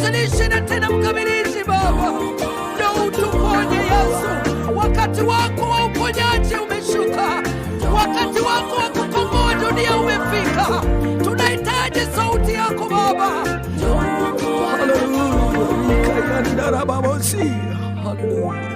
mwanzilishi na tena mkamilishi Baba, ndio utuponye Yesu. Wakati wako wa uponyaji umeshuka, wakati wako wa kukomboa dunia umefika. Tunahitaji sauti yako Baba. Haleluya. Haleluya.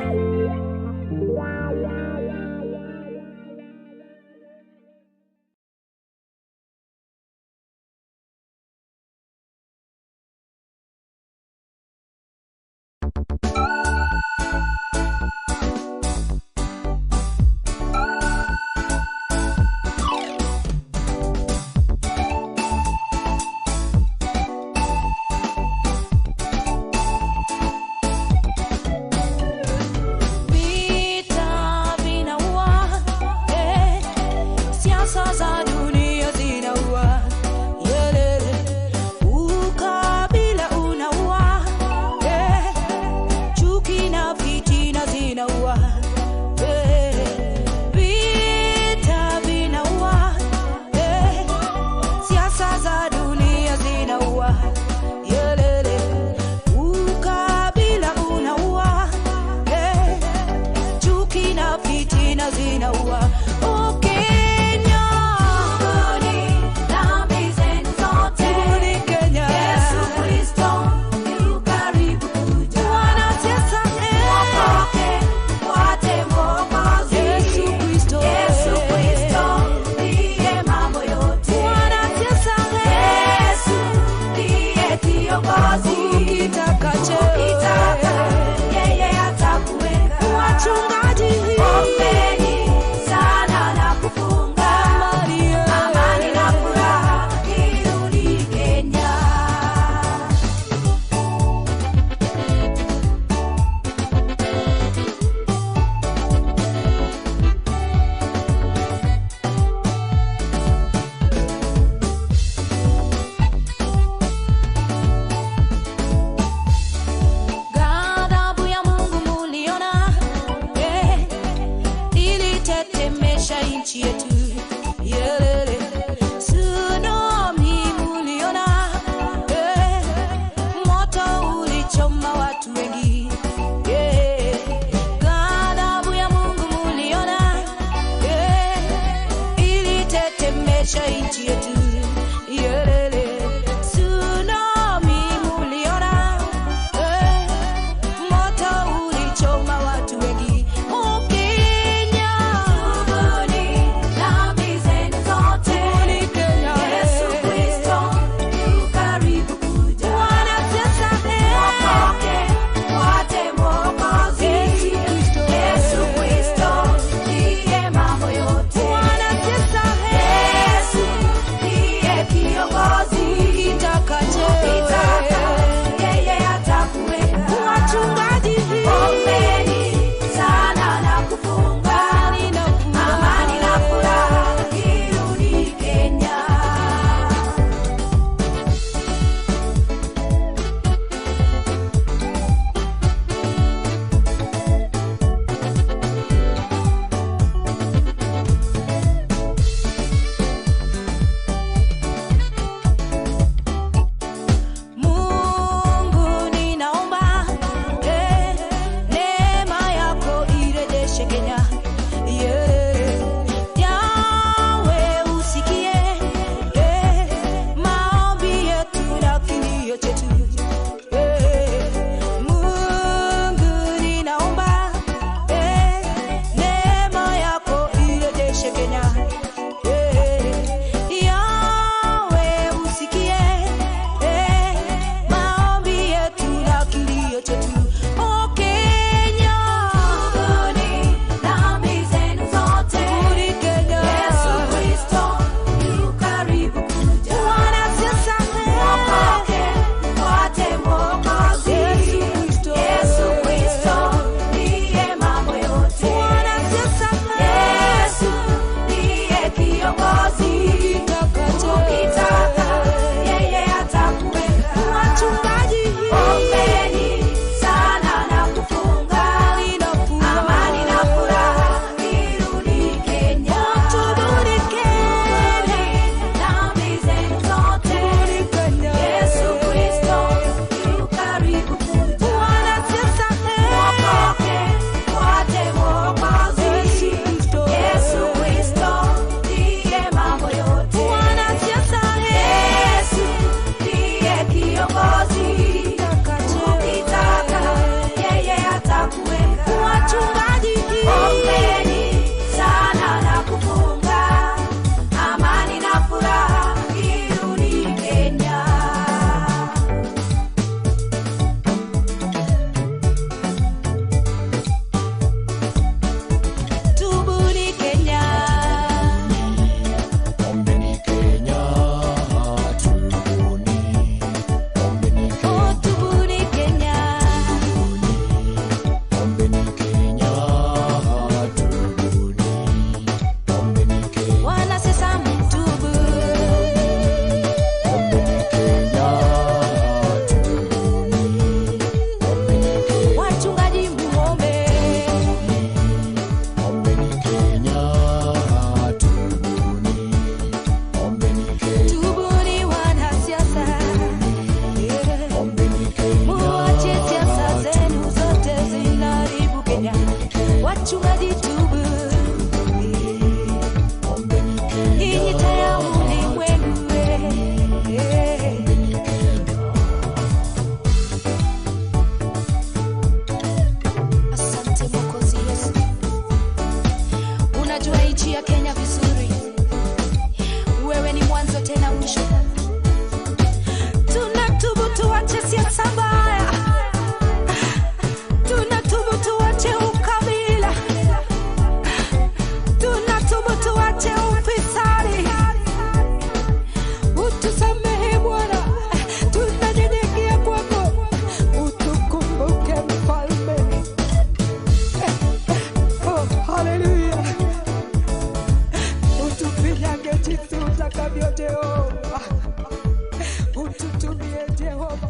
ututumie Jehova.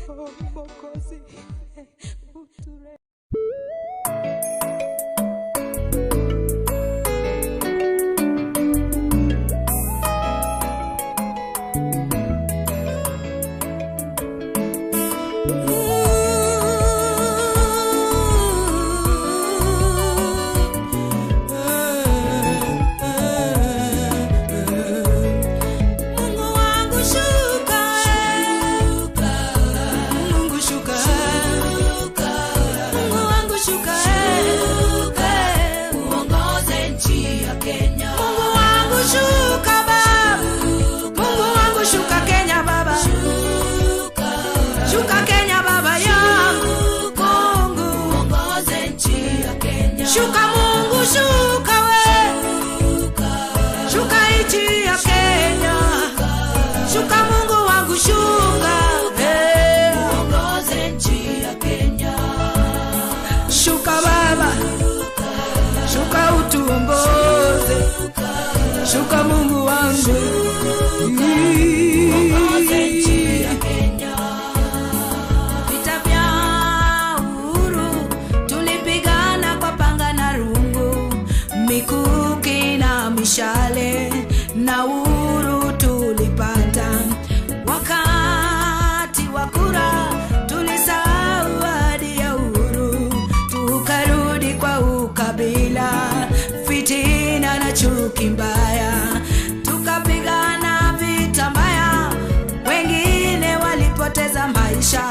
Oh, Mwokozi, uture. Shuka Mungu, shuka we, shuka nchi ya Kenya. Shuka Mungu wangu, shuka uongoze nchi ya Kenya. Shuka Baba, shuka utuongoze. Shuka Mungu wangu, uongoze nchi ya Kenya. Vita vya uhuru tulipigana kwa panga na rungu, mikuki na mishale, na uhuru tulipata. Wakati wa kura tulisahau ahadi ya uhuru, tukarudi kwa ukabila, fitina na chuki mbaya. Tukapigana vita mbaya, wengine walipoteza maisha.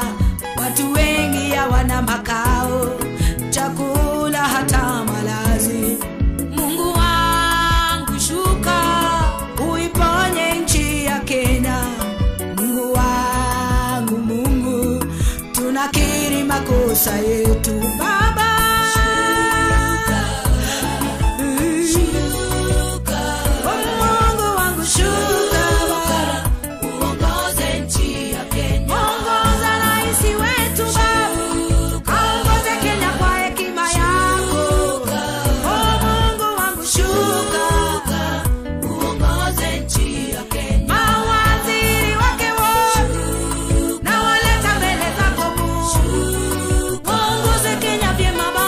Watu wengi hawana makao, chakula hata malazi. Mungu wangu, shuka uiponye nchi ya Kenya. Mungu wangu, Mungu, tunakiri makosa yetu Baba. Mungu wangu, shuka Baba, uongoze nchi ya Kenya. Ongoza rais wetu Baba, aongoze Kenya kwa hekima yako. Oh, Mungu wangu, shuka uongoze nchi ya Kenya. Mawaziri wake wote na waleta mbele zako Mungu. Uongoze Kenya vyema Baba,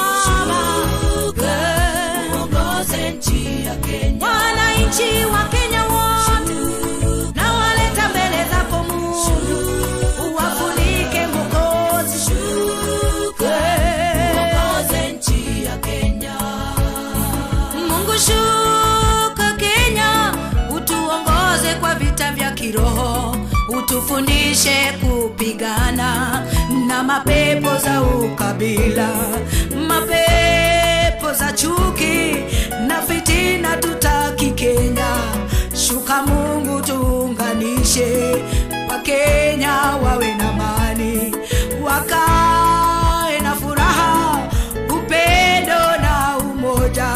uongoze nchi ya Kenya. Wananchi wa Kenya wote na waleta mbele zako Mungu. Uwafunike Mwokozi, uongoze nchi ya Kenya. Mungu, shuka Kenya, utuongoze kwa vita vya kiroho. Utufundishe kupigana na mapepo za ukabila, mapepo za chuki na fitina. Tutaki Kenya. Shuka Mungu, tuunganishe Wakenya wawe na amani, wakae na furaha, upendo na umoja.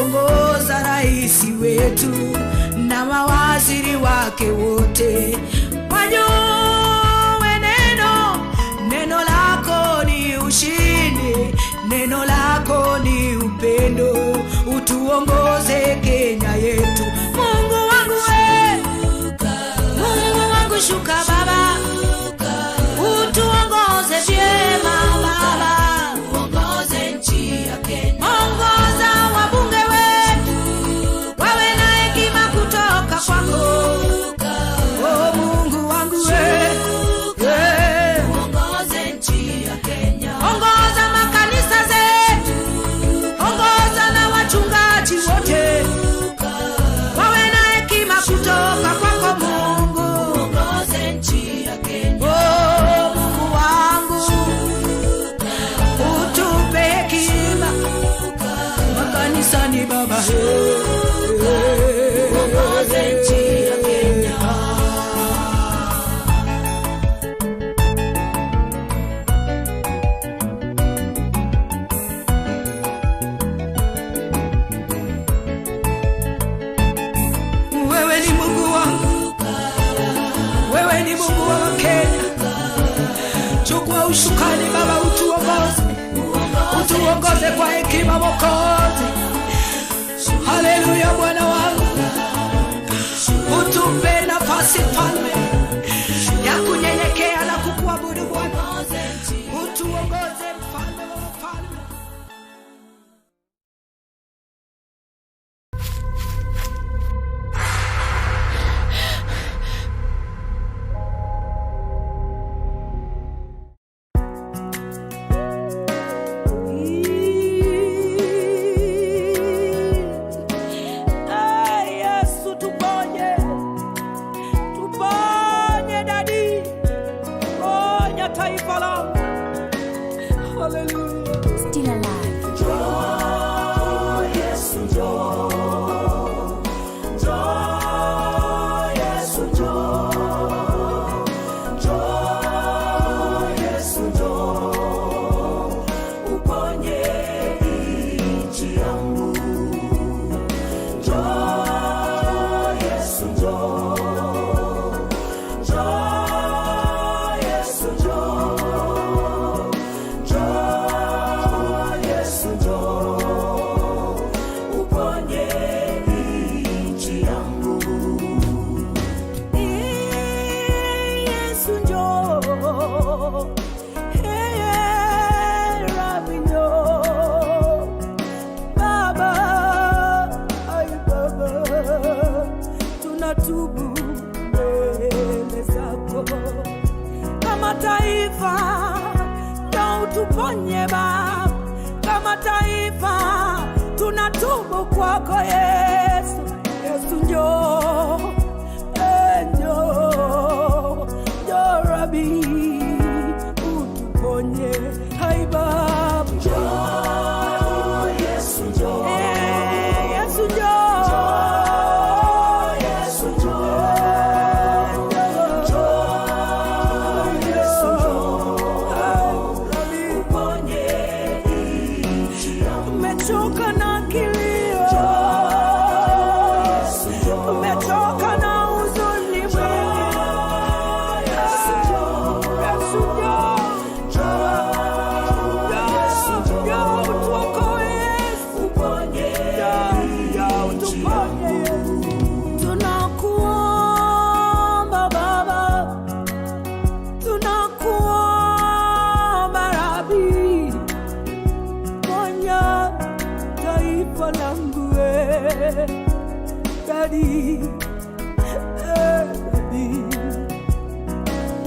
Ongoza rais wetu na mawaziri wake wote, wajue neno lako ni ushindi, neno lako ni upendo. Utuongoze Kenya yetu. Mungu wangu we, Mungu wangu, shuka Baba, utuongoze vyema Baba, uongoze nchi ya Kenya. Ongoza wabunge wetu wawe na hekima kutoka kwako. Oh, Mungu wangu we, uongoze nchi ya Kenya. Ongoza makanisa zetu, ongoza na wachungaji wote wawe na hekima kutoka kwako Mungu. Uongoze nchi ya Kenya. Oh, Mungu wangu, utupe hekima makanisani Baba, uongoze nchi ya Kenya. Wewe ni Mungu wangu, wewe ni Mungu wa Kenya. Chukua ushukani Baba, utuongoze kwa hekima Mwokozi. Haleluya Bwana wangu, utupe nafasi Mfalme ya kunyenyekea na kukuabudu Bwana. Utuongoze Mfalme wa wafalme. Still alive. Kama taifa na utuponye Baba, kama taifa tunatubu kwako Yesu. Yesu njoo, njoo, njoo Rabi, utuponye. Hai Baba njoo, Yesu njoo, Yesu njoo.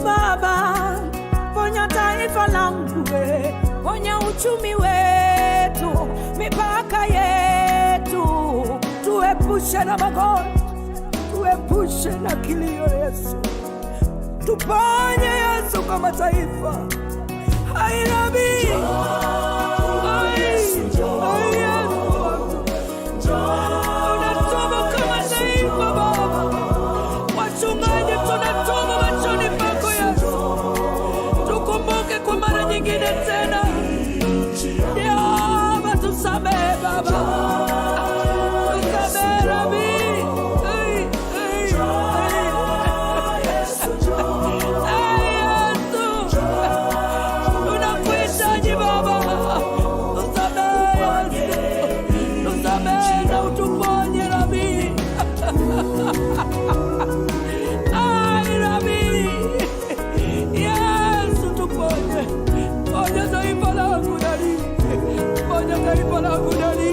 Baba, ponya taifa langu, ponya uchumi wetu, mipaka yetu, tuepushe na magonjwa, tuepushe na kilio Yesu. Tuponye Yesu kama taifa. Hai Rabi, hai Yesu, tunatubu kama taifa Baba. Wachungaji tunatubu machoni pako Yesu. Tukumbuke kwa mara nyingine tena. Baba tusamehe Baba. Tusamehe Rabi. Tunakuhitaji Baba. Tusamehe na utuponye Rabi. Ai Rabi, Yesu tuponye. Ponya taifa langu Dadi, ponya taifa langu Dadi.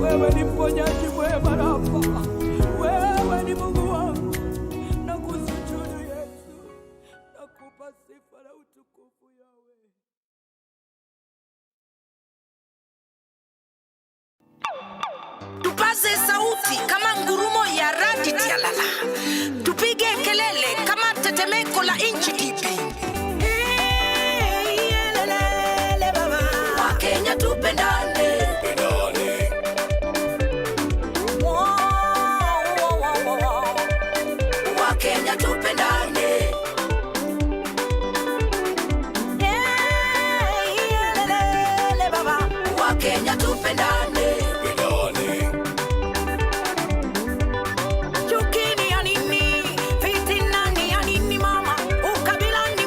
Wewe ni mponyaji mwema Rafa, wewe ni Mungu wangu. Nakusujudu Yesu, nakupa sifa na utukufu Yahweh. Tupaze sauti kama ngurumo ya radi tialala. Tupige kelele kama tetemeko la inchi tipi. Wakenya tupendane. Wakenya tupendane. Wakenya tupendane. Chuki ni ya nini? Fitina ni ya nini mama? Ukabila ni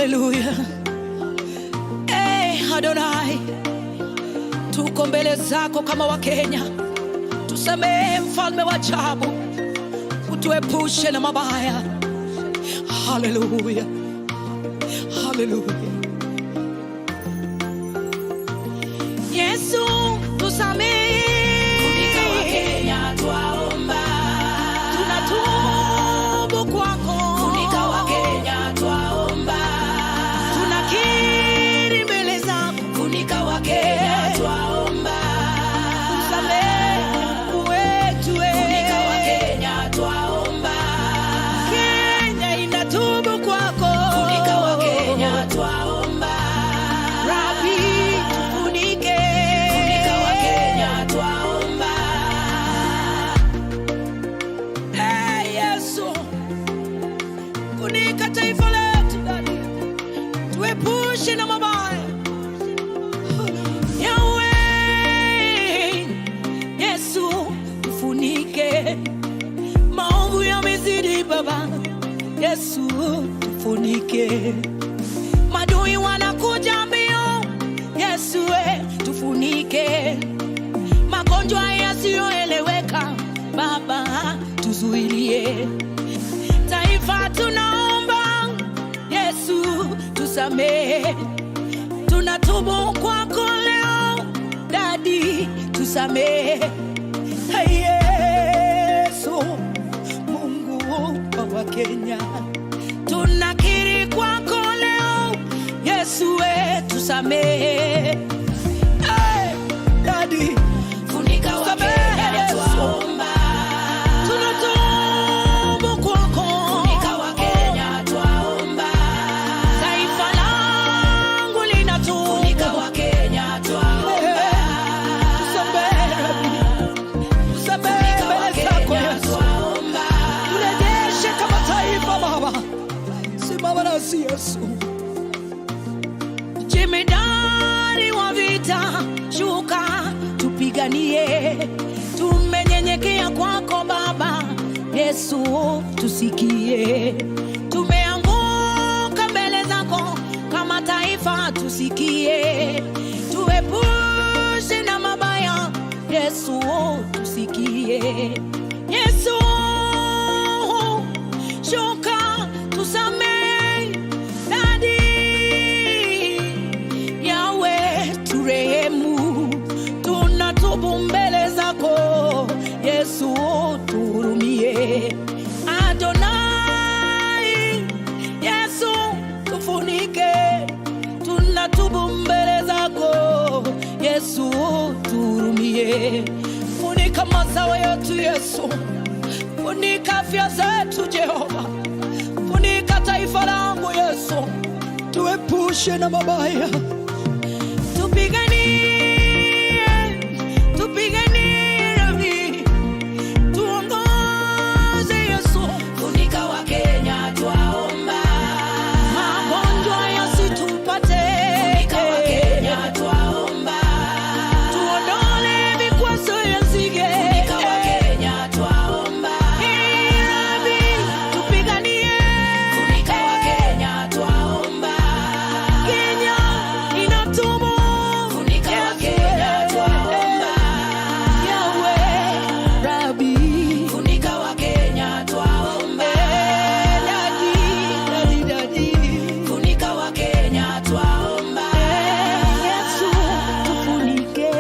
Haleluya. Adonai, tuko mbele zako kama Wakenya. Tusamehe mfalme wa ajabu, utuepushe na mabaya. Haleluya. Haleluya. Yesu, tusamehe. Funika Wakenya twaomba. Tunatubu kwako. Funika Wakenya twaomba. Tunakiri mbele zako. Funika Wakenya twaomba. Tusamehe wetu. Funika Wakenya twaomba. Kenya inatubu kwako. Funika Wakenya twaomba. Rabi, tufunike. Funika Wakenya twaomba. Yesu, funika taifa letu ndani. Tuepushe na mabaya. Yahweh, Yesu, tufunike. Maovu yamezidi Baba. Yesu, tufunike. Madui wanakuja mbio. Yesu, tufunike. Magonjwa yasiyoeleweka Baba, tuzuilie. Taifa tunaomba, Yesu, tusamehe. Tunatubu kwako leo, Dadi, tusamehe. Yesu, Mungu wa Kenya, tunakiri kwako leo, Yesu, tusamehe. Dadi, funika Wakenya twaomba. Tunatubu kwako. Funika Wakenya twaomba. Taifa langu linatubu. Funika Wakenya twaomba. Tusamehe. Tusamehe mbele zako Yesu. Turejeshe kama taifa Baba. Simama nasi Yesu. Jemedari wa vita, shuka tupiganie. Tumenyenyekea kwako Baba, Yesu, tusikie. Tumeanguka mbele zako kama taifa, tusikie. Tuepushe na mabaya, Yesu, tusikie. Yesu, shuka tusamehe. Dadi, Yahweh, turehemu. Tunatubu mbele zako Yesu, tuhurumie. Adonai, Yesu, tufunike. Tunatubu mbele zako Yesu, tuhurumie. Funika mazao yetu Yesu. Funika afya zetu Jehova. Funika taifa langu Yesu. Tuepushe na mabaya. Tupiganie, tupiganie Rabi. Tuongoze Yesu. Funika Wakenya twaomba. Magonjwa yasitupate. Funika Wakenya twaomba. Tuondole vikwazo ya nzige. Funika Wakenya twaomba. Rabi, tupiganie. Funika Wakenya twaomba. Kenya inatubu. Funika Wakenya twaomba. Yahweh, Rabi, funika Wakenya twaomba. Dadi, funika Wakenya twaomba. Yesu, tufunike.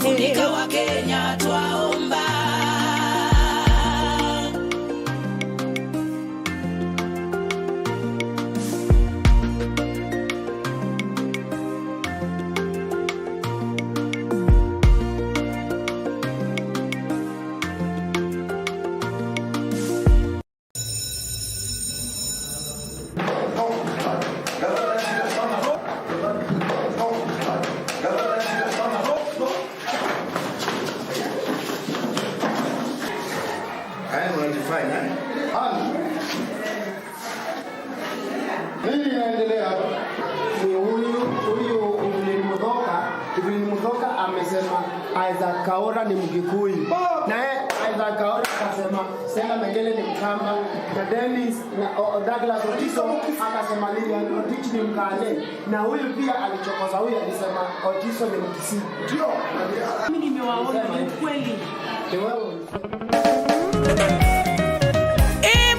Funika Wakenya twaomba. Haya unajifanya. Nini inaendelea hapa? Ni huyu Evelyn Muthoka amesema Isaac Kaora ni Mgikuyu. Na yeye Kaona akasema Stella Mengele ni Mkamba na Dennis na Douglas Otiso akasema Lilian Rotich ni Mkale na huyu pia alichokoza huyu alisema Otiso ni Mkisii. Ndio. Mimi nimewaona ni kweli.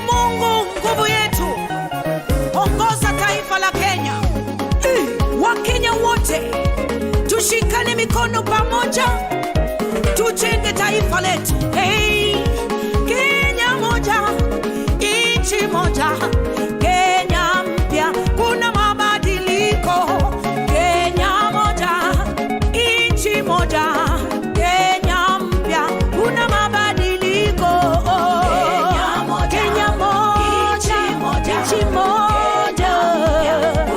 Mungu nguvu yetu, ongoza taifa la Kenya. Wakenya wote tushikane mikono pamoja, tujenge taifa letu. Hey, Kenya moja, nchi moja, Kenya mpya, kuna mabadiliko. Kenya moja, nchi moja, Kenya mpya, kuna mabadiliko. Kenya moja, nchi moja,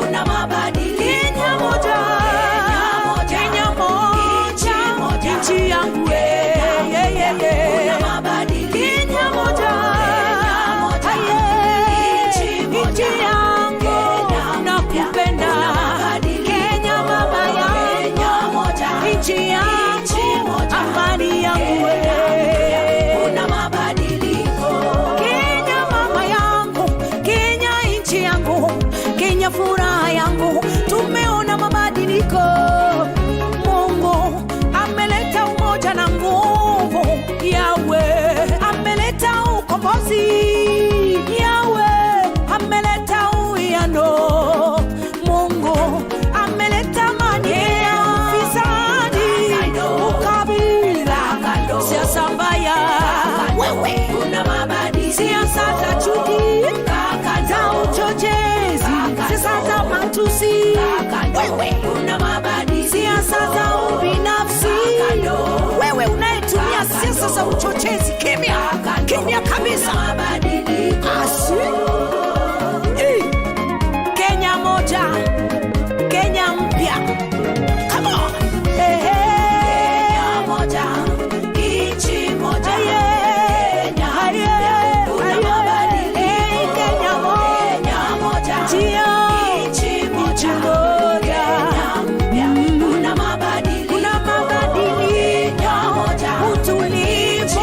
kuna mabadiliko. Kenya moja, Kenya moja, nchi yangu kuna mabadiliko. Kenya moja, nchi yangu nakupenda. Kenya baba yangu, nchi yangu, amani yangu kuna mabadiliko. Kenya mama yangu, Kenya nchi yangu, Kenya furaha yangu, tumeona mabadiliko. Mungu ameleta umoja na nguvu, Yahweh ameleta ukombozi, Yahweh ameleta uwiano, Mungu ameleta amani. Fisadi, ukabila, siasa mbaya, wewe kuna mabadiliko. Siasa za chuki, za uchochezi, siasa za matusi, wewe kuna mabadiliko. Siasa za ubinafsi, wewe unayetumia siasa za uchochezi, kimya kimya kabisa. Asi Kenya moja, Kenya mpya. Come on. Kenya moja, nchi moja, Kenya kuna mabadiliko. Kenya moja, nchi moja, Kenya mpya, kuna mabadiliko. Kuna mabadiliko, utulivu,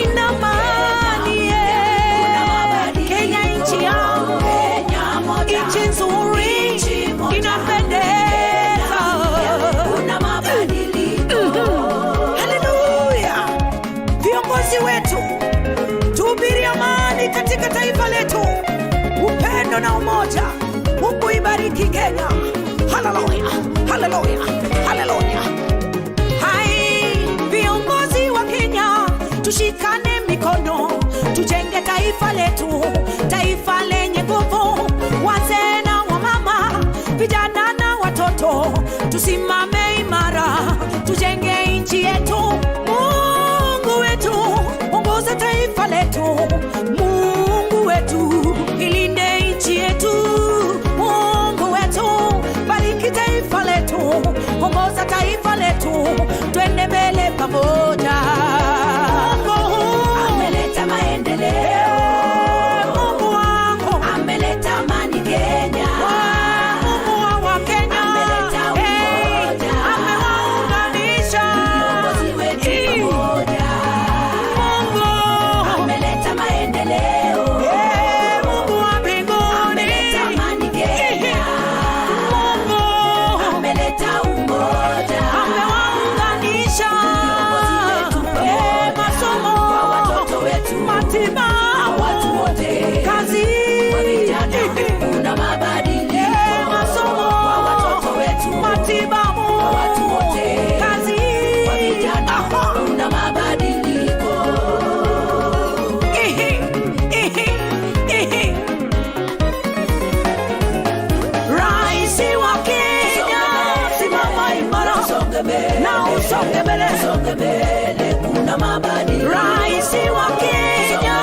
ina amani. Kenya nchi yangu, nchi nzuri, inapendeza. Kuna mabadiliko. Haleluya. Viongozi wetu, tuhubiri amani katika taifa letu, upendo na umoja. Mungu ibariki Kenya. Haleluya, haleluya, haleluya. Hai, viongozi wa Kenya, tushikane mikono, tujenge taifa letu, taifa lenye nguvu. Wazee na wamama, vijana na watoto, tusimame imara, tujenge nchi yetu. Mungu wetu, ongoza taifa letu. Mungu wetu, ilinde nchi yetu. Mungu wetu, bariki taifa letu, ongoza taifa letu, twende mbele pamoja. Mungu ameleta maendeleo, Mungu wangu ameleta amani Kenya. Mungu wa Wakenya ameleta umoja, amewaunganisha viongozi wetu pamoja. Mungu ameleta maendeleo, Mungu wa mbinguni ameleta amani Kenya. Mungu ameleta umoja, amewaunganisha viongozi wetu pamoja. Masomo kwa watoto wetu, matibabu, watu wote, kazi kwa vijana, kuna mabadiliko. Masomo kwa watoto wetu, matibabu, watu wote, kazi kwa vijana, kuna mabadiliko. Rais wa Kenya, simama imara na usonge mbele, kuna mabadiliko. Rais wa Kenya,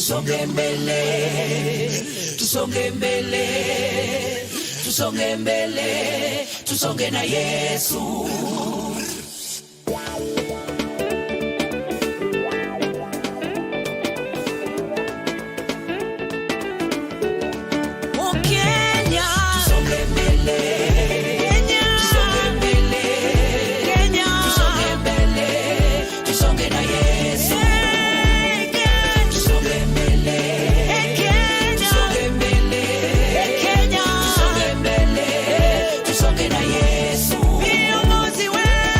tusonge mbele, tusonge mbele, tusonge mbele, tusonge na Yesu. Viongozi wetu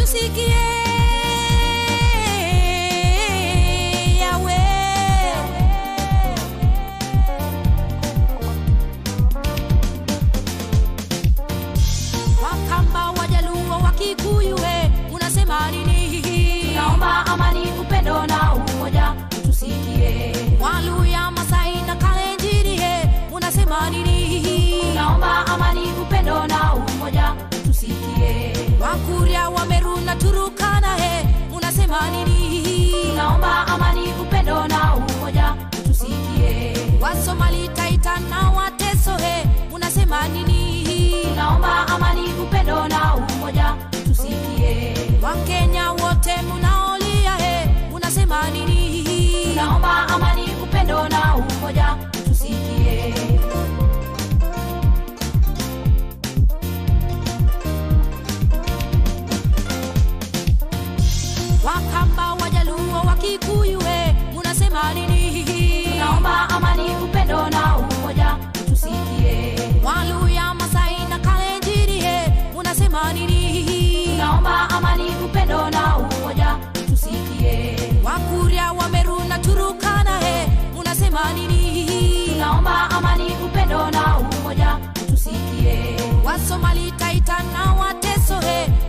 utusikie Yahweh. Wakamba, Wajaluo, Wakikuyu, unasema nini? Naomba amani, upendo na umoja utusikie. Waluya, Masai na Kalenjin, unasema nini? Naomba amani, upendo na umoja utusikie. Wakuria, Wameru na Turukana, unasema nini? Naomba amani, upendo na umoja utusikie. Wasomali, Taita na Wateso, unasema nini? Naomba amani, upendo na umoja utusikie. Wakenya wote munaolia, unasema nini? Naomba amani, upendo na umoja utusikie. Wakamba, Wajaluo, Wakikuyu, unasema nini? Naomba amani, upendo na umoja utusikie. Waluya, Masai na Kalenjin, unasema nini? Naomba amani, upendo na umoja utusikie. Wakuria, Wameru na Turukana, unasema nini? Naomba amani, upendo na umoja utusikie. Wasomali, Taita na Wateso,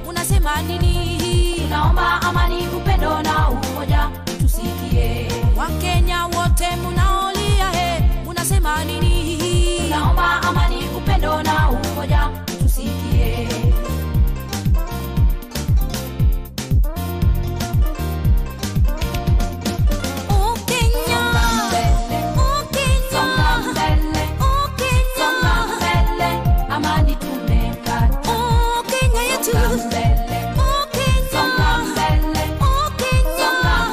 unasema nini? Naomba amani, upendo na umoja utusikie. Wakenya wote munaolia, unasema nini? Naomba amani, upendo na umoja utusikie. Amani tumepata. Kenya yetu. Songa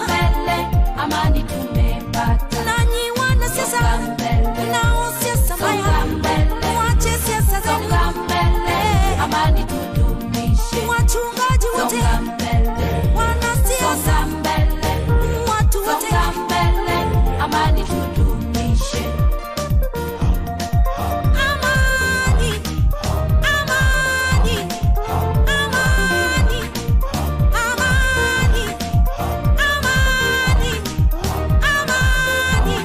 mbele. Amani tumepata. Nanyi wanasiasa mnaosiasa mbaya, mwache siasa zenu. Songa mbele. Amani tudumishe. Wachungaji wote, Songa mbele. wanasiasa, Songa mbele. watu wote, Songa mbele. Amani tudumishe. amani, amani, amani, amani, amani, amani,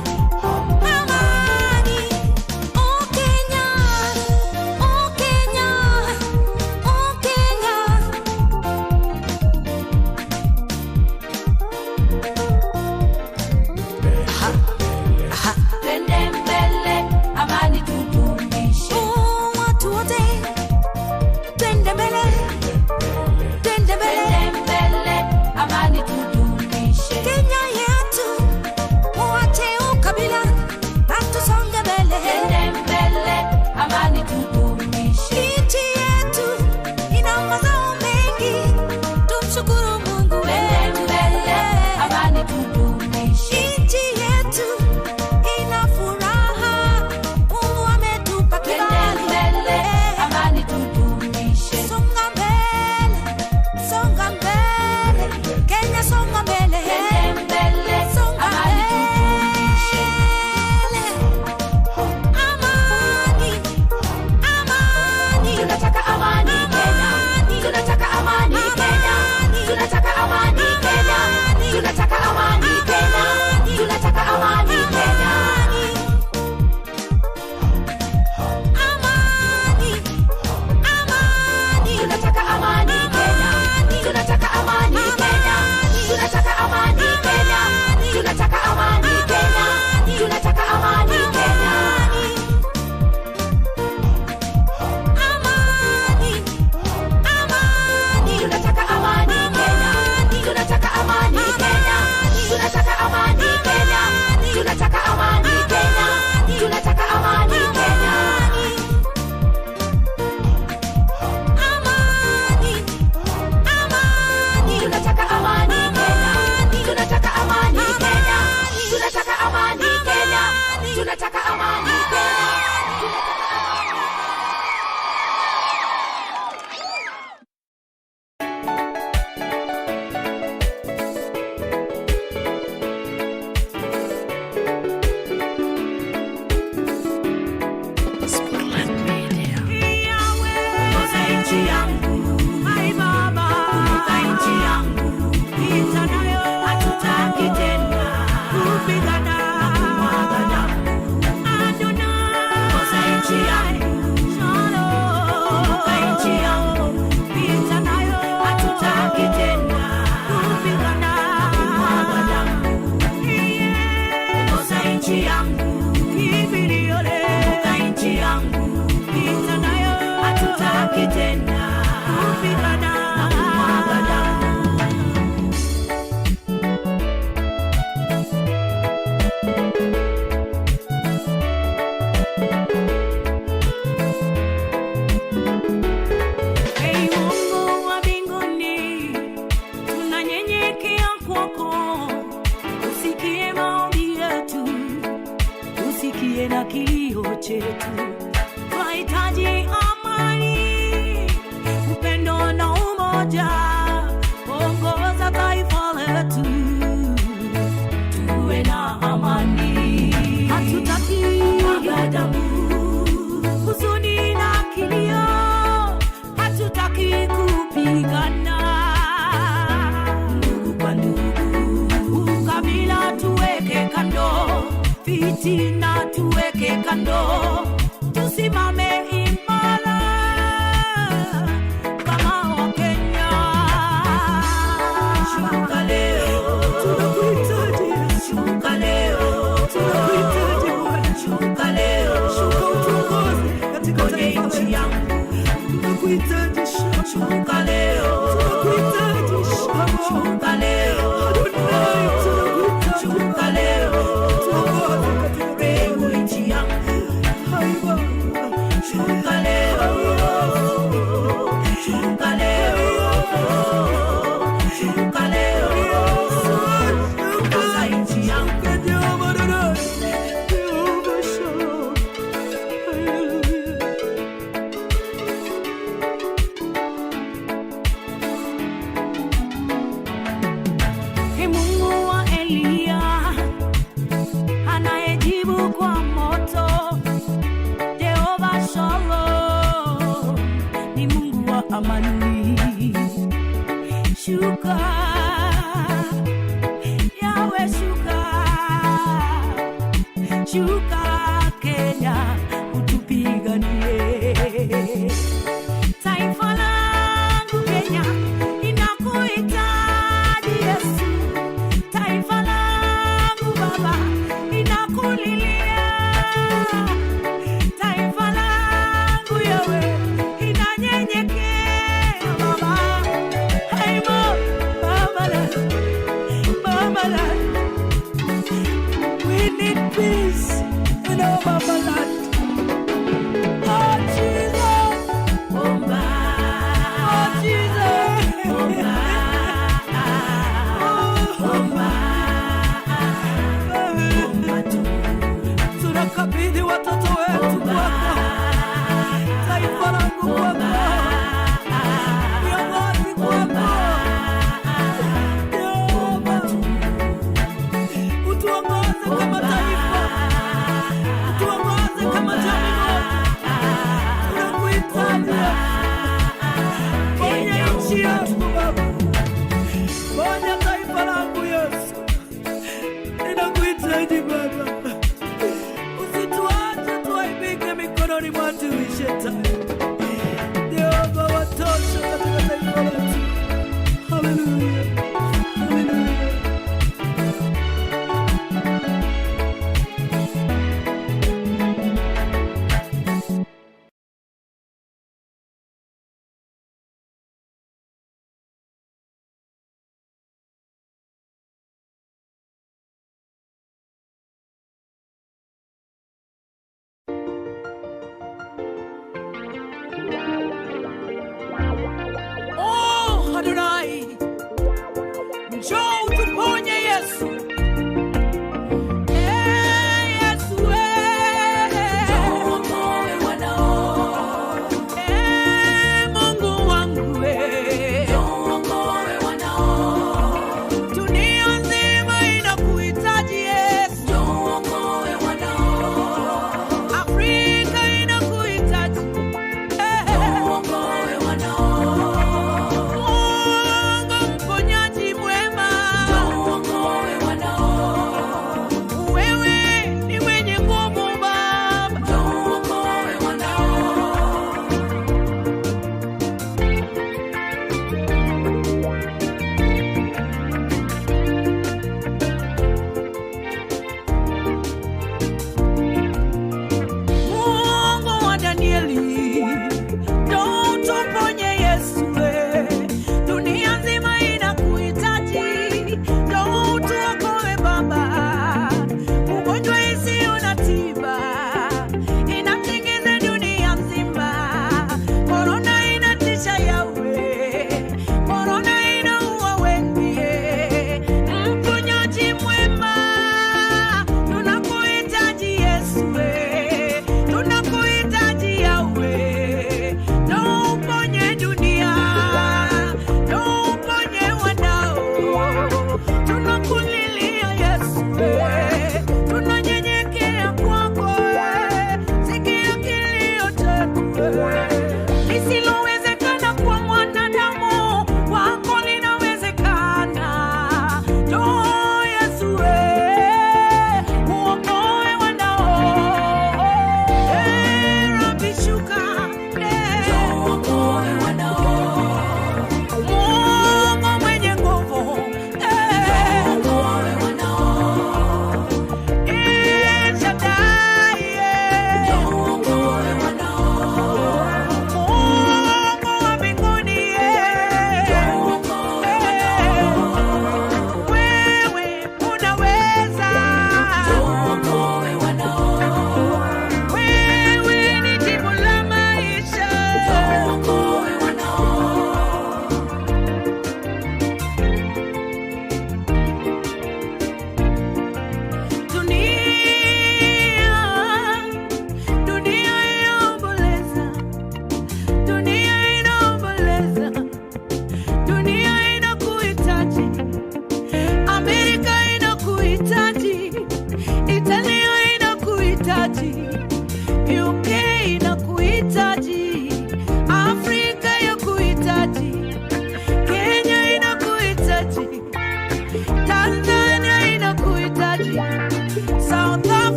amani. Oh Kenya, oh Kenya, oh Kenya. Twende mbele. Amani tudumishe. Oh, watu wote, twende mbele, twende mbele. Twende mbele. Amani tudumishe. Kenya yetu, muache ukabila na tusonge mbele. Twende mbele. Amani tudumishe. Nchi yetu ina mazao mengi, tumshukuru Mungu Twende mbele. Amani tudumishe. Nchi yetu ina furaha, Mungu ametupa Twende kibali. mbele. Amani tudumishe. Songa mbele, songa mbele, Kenya songa mbele. Twende mbele. Songa Amani tudumishe. mbele. Amani, amani. Tunataka amani Kenya. Tunataka amani Kenya. Tunataka amani Kenya. Tunataka amani tena kupigana kumwaga damu. Ongoza nchi yangu, kimbilio kumbuka nchi yangu, pita nayo, hatutaki tena kupigana kumwaga damu. Na kilio chetu, tunahitaji amani, upendo na umoja. Ongoza taifa letu, tuwe na amani. Hatutaki kumwaga damu, huzuni na kilio, hatutaki kupigana ndugu kwa ndugu. Ukabila tuweke kando, fitina tuweke kando, tusimame imara kama Wakenya. Shuka leo, tunakuhitaji. Shuka leo, tunakuhitaji Bwana. Shuka leo, shuka utuongoze katika nchi yangu. Tunakuhitaji. Shuka leo, tunakuhitaji. Shuka leo, shuka leo, tuongoze katika nchi yangu. Shuka leo, shuka leo, shuka leo, ongoza nchi yangu. Mungu wa Elia anayejibu kwa moto, Jehova Shalom ni Mungu wa amani. Shuka Yawe, shuka, shuka Kenya, utupiganie. Taifa langu Kenya inakuhitaji Yesu. Taifa langu Baba inakulilia. Taifa langu Yawe inanyenyekea Baba. Hey Baba, Baba, we need peace in our Baba land. Oh Jesus, Omba, oh Jesus, Omba, Omba. Tunakabidhi watoto wetu kwako, taifa langu kwako, viongozi kwako. Jehova, utuongoze kama taifa, utuongoze kama jamii. Tunakuhitaji. Ponya nchi yangu Baba, ponya taifa langu Yesu. Ninakuhitaji Baba, usituache tuaibike mikononi mwa adui Shetani. Jehova, watosha katika taifa letu. Haleluya, haleluya. Oh, Adonai,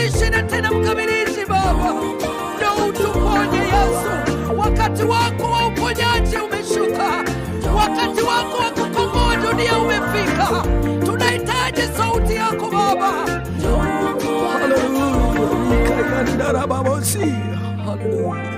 mwanzilishi na tena mkamilishi Baba, ndio utuponye Yesu. Wakati wako wa uponyaji umeshuka, wakati wako wa kukomboa dunia umefika. Tunahitaji sauti yako Baba. Haleluya.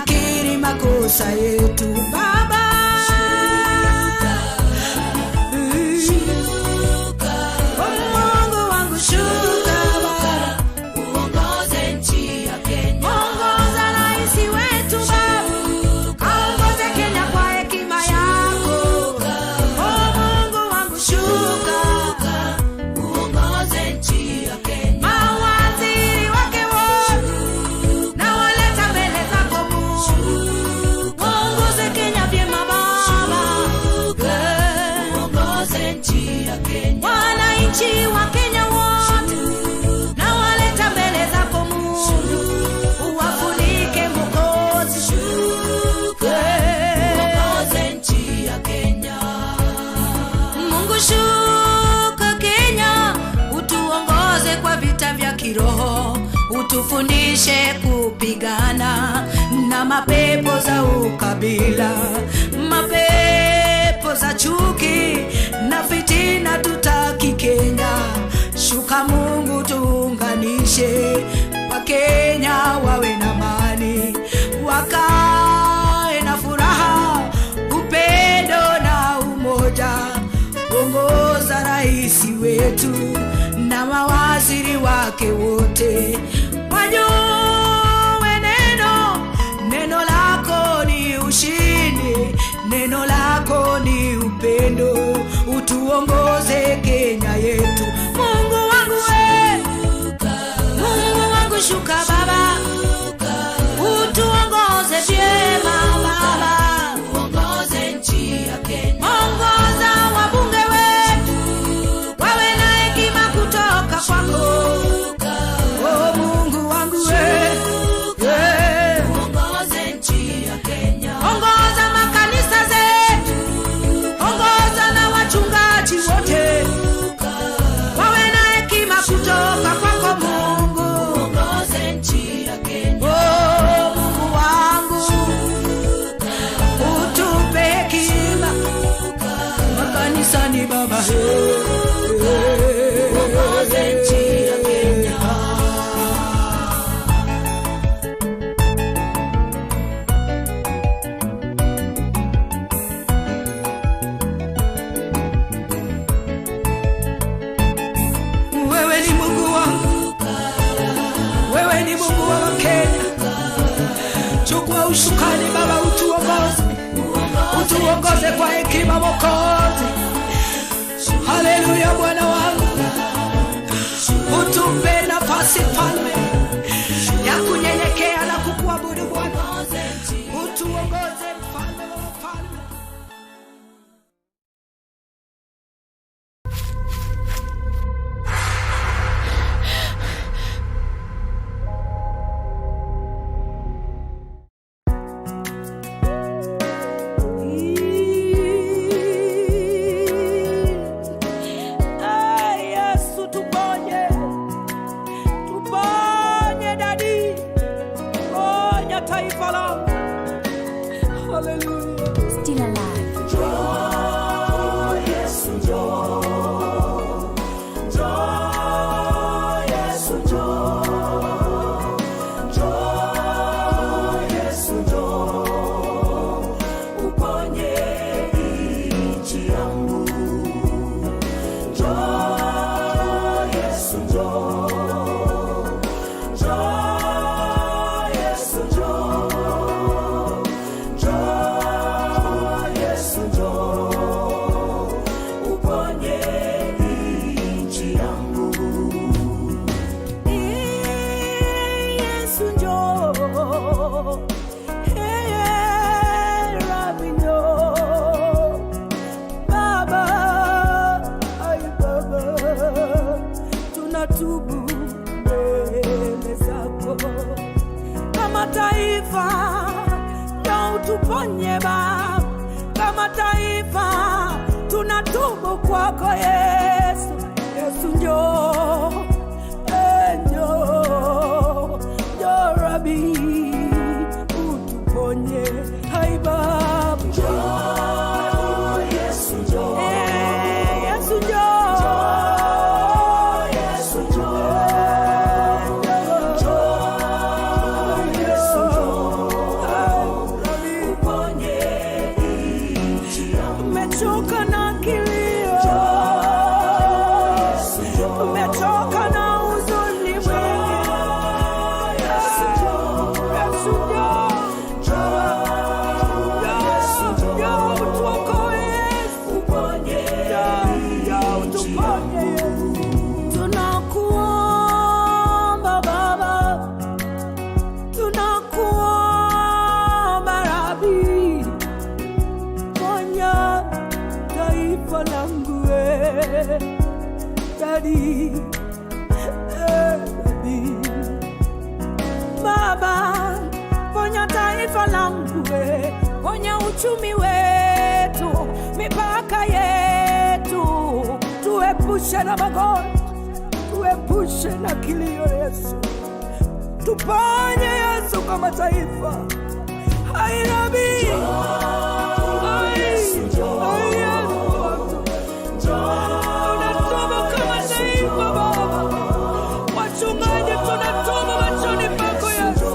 tunakiri makosa yetu Baba. Mungu wangu shuka Baba, uongoze nchi ya Kenya. ongoza rais wetu Baba, aongoze Kenya kwa hekima yako. Mungu wangu shuka, Uongoze nchi ya Kenya. mawaziri wake wote na waleta mbele zako Mungu. Uongoze Kenya vyema Baba, Uongoze nchi ya Kenya. wananchi wa Kenya wote na waleta mbele zako Mungu. Uwafunike Mwokozi, Uongoze nchi ya Kenya. Mungu shuka Kenya, utuongoze kwa vita vya kiroho, utufundishe kupigana na mapepo za ukabila, mapepo za chuki na fitina. Tutaki Kenya, shuka Mungu, tuunganishe Wakenya wawe na amani, wakae na furaha, upendo na umoja. Ongoza rais wetu na mawaziri wake wote, wajue neno lako ni ushindi, neno lako ni upendo. Utuongoze Kenya yetu Mungu wangu Mungu wangu shuka Baba, utuongoze vyema Baba. Uongoze nchi ya Kenya. Ongoza wabunge wetu wawe na hekima kutoka kwako. Mungu wangu Uongoze nchi ya Kenya. ongoza makanisa zetu, ongoza na wachungaji wote wawe na hekima kutoka kwako Mungu. Uongoze nchi ya Kenya. Mungu wangu utupe hekima makanisani Baba. Uongoze nchi ya Kenya. Wewe ni Mungu wangu, wewe ni Mungu wa Kenya. Chukua ushukani Baba, utuongoze kwa hekima Mwokozi. Haleluya Bwana wangu, utupe nafasi Mfalme ya kunyenyekea na kukuabudu Bwana. Utuongoze Mfalme wa wafalme. Yesu tuponye, tuponye dadi, ponya taifa langu. Haleluya. Still alive. Tuponye Baba, kama taifa tunatubu kwako Yesu. Yesu njoo, njoo, njoo Rabi, utuponye. Hai Baba, njoo Yesu, njoo, Yesu njoo, Yesu njoo, njoo Yesu njoo. Rabi, Rabi. Baba, ponya taifa langu, ponya uchumi wetu, mipaka yetu, tuepushe na magonjwa, tuepushe na kilio Yesu. Tuponye Yesu kwa mataifa. Hai Rabi, hai Yesu, tunatubu kama taifa Baba. Wachungaji tunatubu machoni pako Yesu.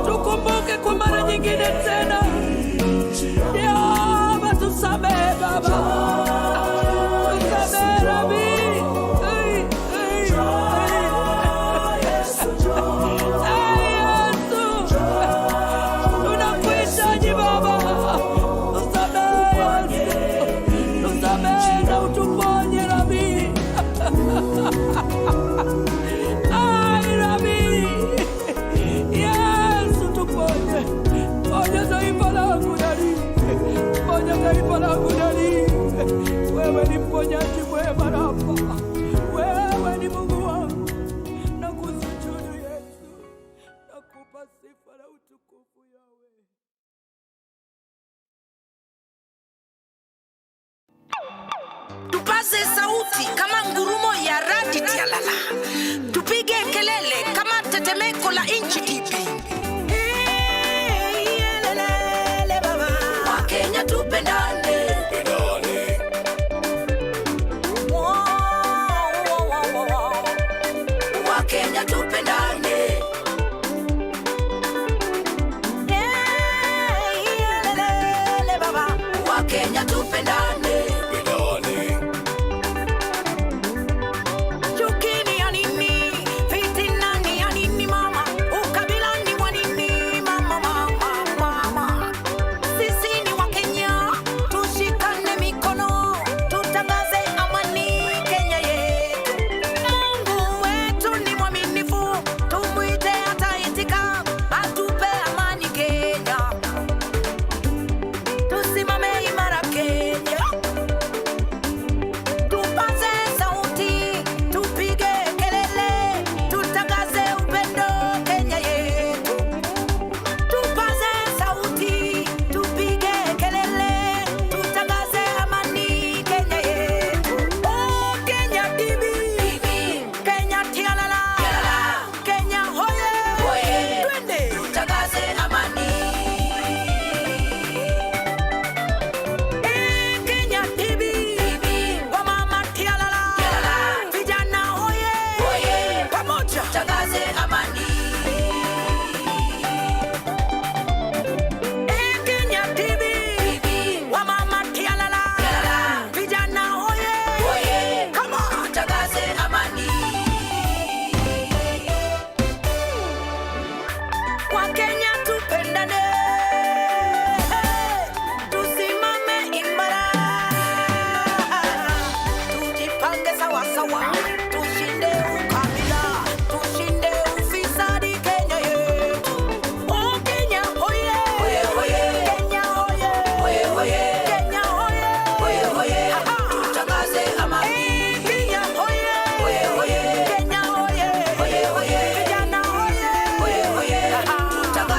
Tukumbuke kwa mara nyingine tena. Yehova tusamehe Baba. Tusamehe Rabi. Wewe ni mponyaji mwema Rafa, wewe ni Mungu wangu, nakusujudu Yesu, nakupa sifa na utukufu Yahweh. Tupaze sauti kama ngurumo ya radi tialala, tupige kelele kama tetemeko la inchi tipi. Wakenya tupendane, Wakenya tupendane, Wakenya tupendane. Chukini ya nini? Fitina ni ya nini mama? Ukabila ni wa nini mama, mama, mama? Sisi ni Wakenya, tushikane mikono, tutangaze amani Kenya yetu. Mungu wetu ni mwaminifu, tumuite ataitika, atupe amani Kenya. Tusimame imara Kenya, tupaze sauti, tupige kelele, tutangaze upendo Kenya yetu. Tupaze sauti, tupige kelele, tutangaze amani Kenya yetu. Oh Kenya bibi, Kenya tialala, Kenya hoye, twende tutangaze amani. Kenya bibi, wamama tialala, vijana hoye, pamoja tutangaze amani. Kenya bibi, wamama tialala, vijana hoye, come on tutangaze amani. Wakenya tupendane, tusimame imara, tujipange sawa sawa, tushinde ukabila, tushinde ufisadi Kenya yetu. Oh Kenya hoye, Kenya hoye, Kenya hoye, tutangaze amani. Kenya hoye, Kenya hoye, vijana hoye, tutangaze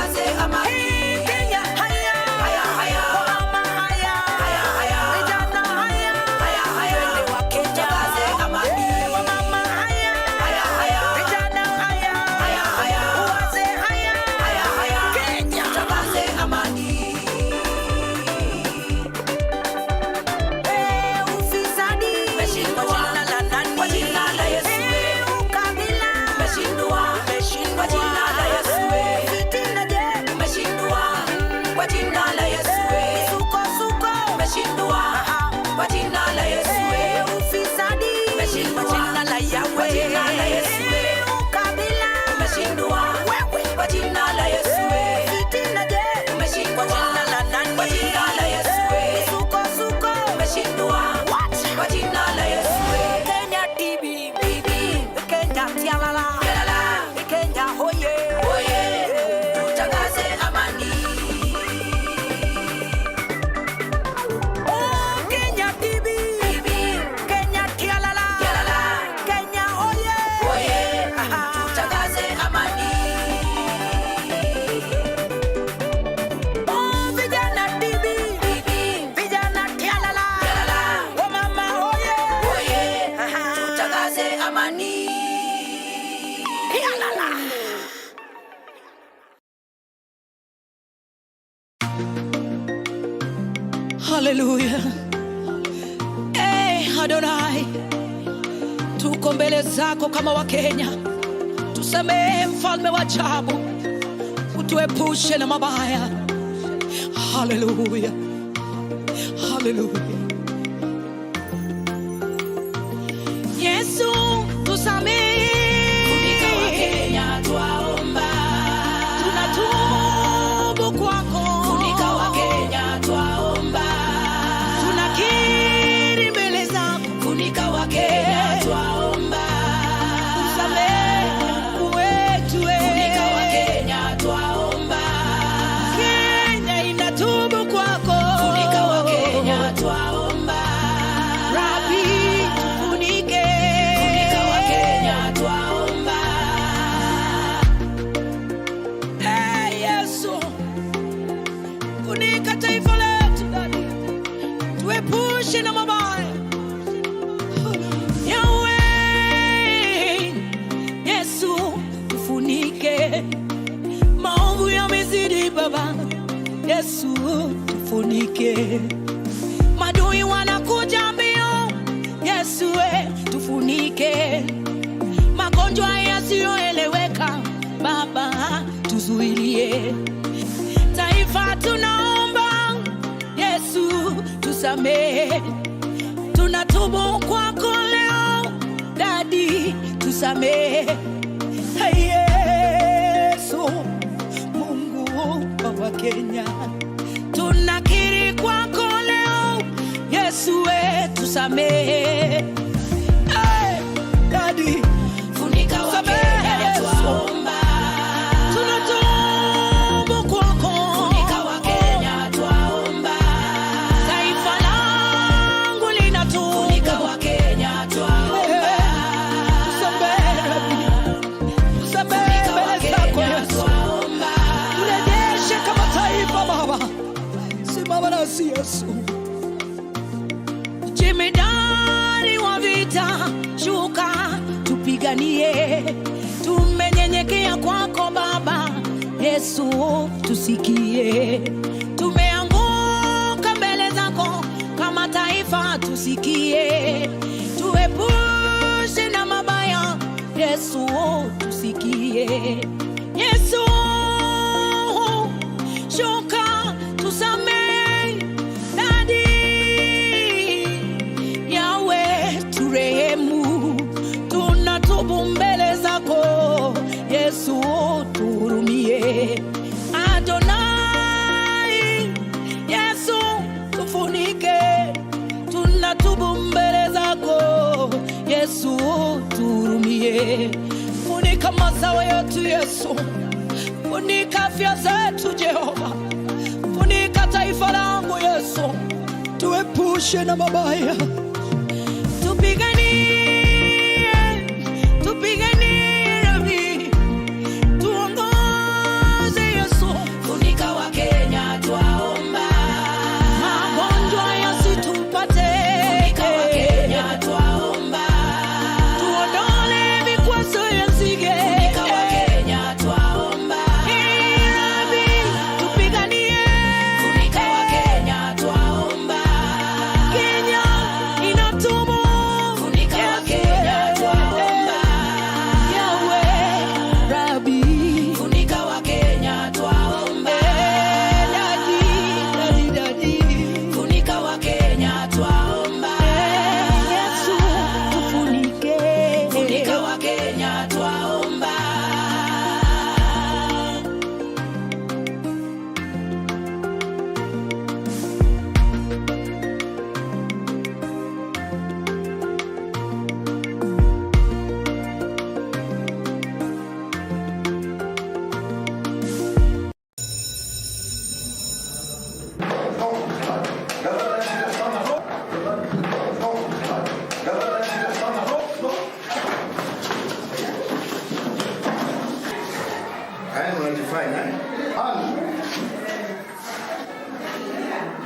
Haleluya. Adonai, tuko mbele zako kama Wakenya. Tusamehe mfalme wa ajabu, utuepushe na mabaya. Haleluya. Haleluya. Yesu, tusamehe. Funika Wakenya twaomba. Tunatubu kwako. Funika Wakenya twaomba. Tunakiri mbele zako. Funika Wakenya twaomba. Tusamehe wetu. Funika Wakenya twaomba. Kenya inatubu kwako. Funika Wakenya twaomba. Rabi, tufunike. Funika Wakenya twaomba. Yesu, funika taifa letu ndani. Tuepushe na mabaya. Yahweh, Yesu, tufunike. Maovu yamezidi Baba. Yesu, tufunike. Madui wanakuja mbio. Yesu, tufunike. Magonjwa yasiyoeleweka Baba, tuzuilie. Taifa tunaomba, Yesu, tusamehe. Tunatubu kwako leo, Dadi, tusamehe. Hey, Yesu, Mungu wa Kenya, tunakiri kwako leo, Yesu, tusamehe. Hey, Dadi, funika Wakenya twaomba. Tunatubu kwako. Funika Wakenya twaomba. Taifa langu linatubu. Funika Wakenya twaomba. Tusamehe mbele zako Yesu. Turejeshe kama taifa Baba. Simama nasi Yesu. Jemedari wa vita, shuka tupiganie. Tumenyenyekea kwako Baba, Yesu, tusikie. Tumeanguka mbele zako kama taifa, tusikie. Tuepushe na mabaya, Yesu, tusikie. Yesu, shuka tusamehe. Dadi, Yahweh, turehemu. Tunatubu mbele zako Yesu, tuhurumie. Adonai, Yesu, tufunike. Tunatubu mbele zako Yesu, tuhurumie. Funika mazao yetu Yesu. Funika afya zetu Jehova. Funika taifa langu Yesu. Tuepushe na mabaya. Tupiganie, tupiganie Rabi. Tuongoze Yesu. Funika Wakenya twaomba. Magonjwa yasitupate. Funika Wakenya twaomba. Tuondole vikwazo ya nzige. Funika Wakenya twaomba. Rabi, tupiganie. Funika Wakenya twaomba. Kenya inatubu. Funika Wakenya twaomba. Yahweh, Rabi, funika Wakenya twaomba. Dadi, funika Wakenya twaomba. Yesu, tufunike. Funika Wakenya twaomba. Unajifanya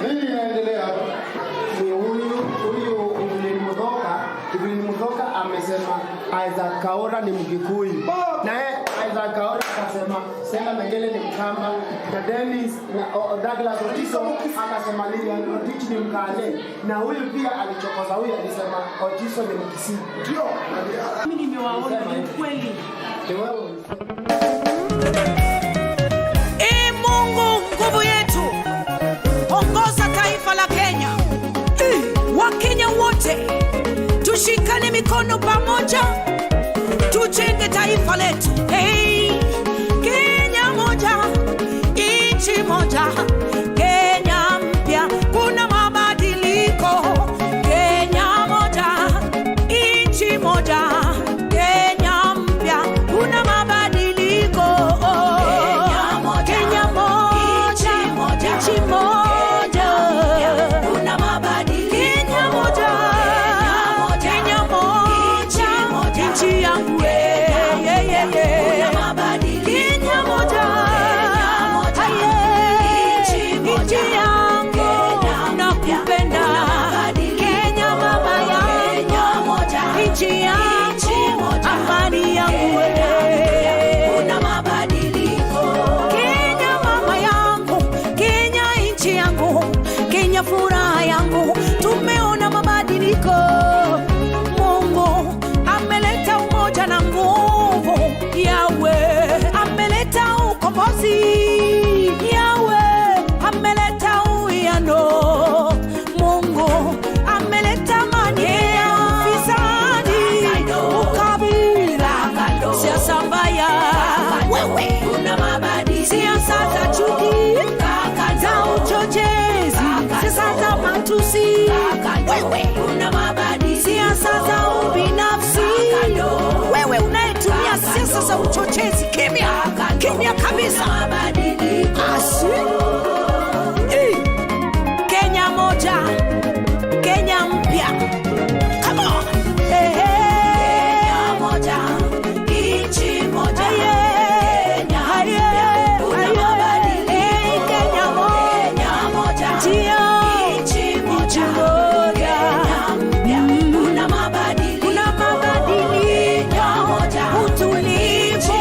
nini inaendelea hapa? Ni huyu Evelyn Muthoka amesema Isaac Kaora ni Mgikuyu, na yeye Isaac Kaora akasema Stella Mengele ni Mkamba, na Dennis na Douglas Otiso akasema Lilian Rotich ni Mkale, na huyu pia alichokoza, huyu alisema Otiso ni Mkisii. Ndio mimi nimewaona ni kweli. Mungu nguvu yetu, ongoza taifa la Kenya. Wakenya wote tushikane mikono pamoja, tujenge taifa letu. Kenya moja, nchi moja, Kenya mpya, kuna mabadiliko. Kenya moja, nchi moja, Kenya mpya, kuna mabadiliko. Kenya moja, nchi moja, kuna mabadiliko. Kenya moja, Kenya moja, nchi yangu kuna mabadiliko. Kenya moja, nchi yangu nakupenda. Kenya mama yangu, nchi yangu, amani yangu kuna mabadiliko. Kenya mama yangu, Kenya nchi yangu, Kenya furaha yangu, tumeona mabadiliko. Mungu ameleta umoja na nguvu, Yahweh ameleta ukombozi, Yahweh ameleta uwiano, Mungu ameleta amani, ufisadi, ukabila, siasa mbaya, kuna mabadiliko. Siasa za chuki, za uchochezi, siasa za matusi, kuna mabadiliko. Siasa za ubinafsi, wewe unayetumia siasa za uchochezi, kimya kimya kabisa. Asi Kenya moja, Kenya mpya, come on. Kenya moja, nchi moja, Kenya kuna mabadiliko. Kenya moja, nchi moja, Kenya mpya, kuna mabadiliko. Kuna mabadiliko, utulivu,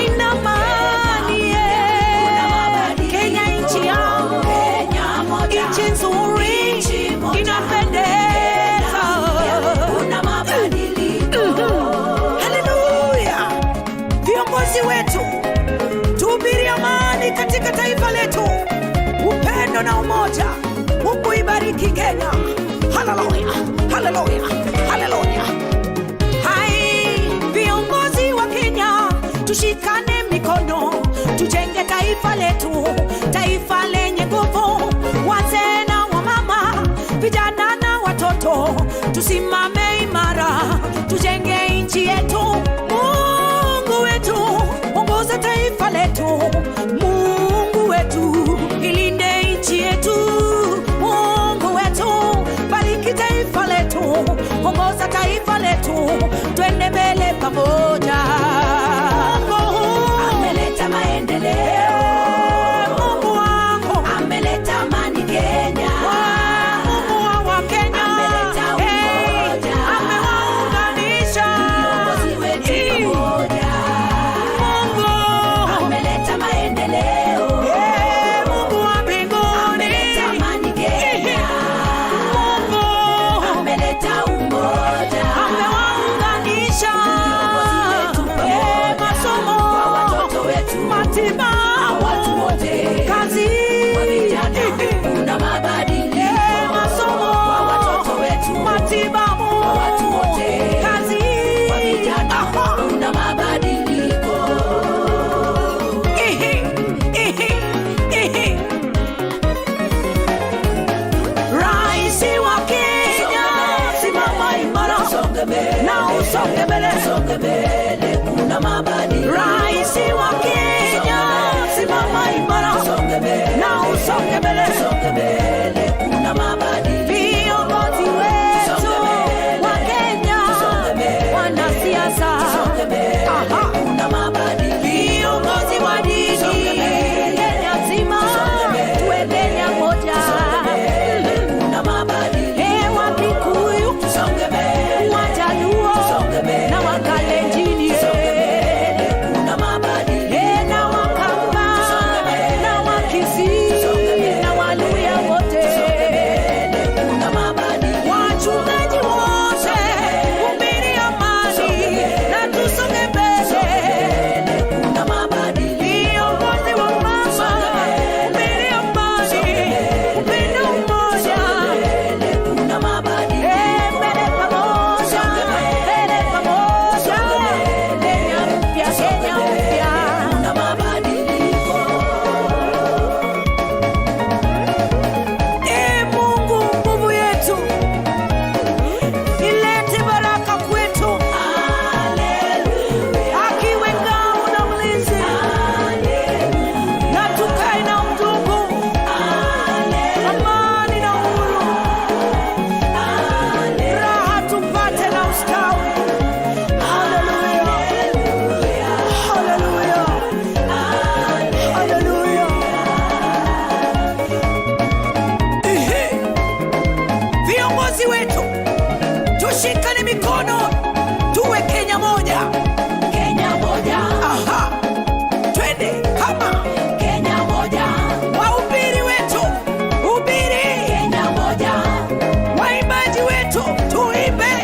ina amani, kuna mabadiliko. Kenya nchi yangu, nchi nzuri, inapendeza, kuna mabadiliko. Haleluya! Viongozi wetu, tuhubiri amani katika taifa letu, upendo na umoja. Mungu ibariki Kenya. Haleluya, haleluya, haleluya. Hai, viongozi wa Kenya, tushikane mikono, tujenge taifa letu, taifa lenye nguvu. Wazee na wamama, vijana na watoto, tusimame imara, tujenge nchi yetu. Mungu wetu, ongoza taifa letu. Mungu wetu, ilinde nchi yetu. Mungu wetu, bariki taifa letu, ongoza taifa letu, twende mbele pamoja. Mungu ameleta maendeleo, Mungu wangu ameleta amani Kenya. Mungu wa Wakenya ameleta umoja, amewaunganisha viongozi wetu pamoja. Mungu ameleta maendeleo, Mungu wa mbinguni ameleta amani Kenya. Mungu ameleta umoja, amewaunganisha viongozi wetu pamoja, masomo kwa watoto wetu, matibabu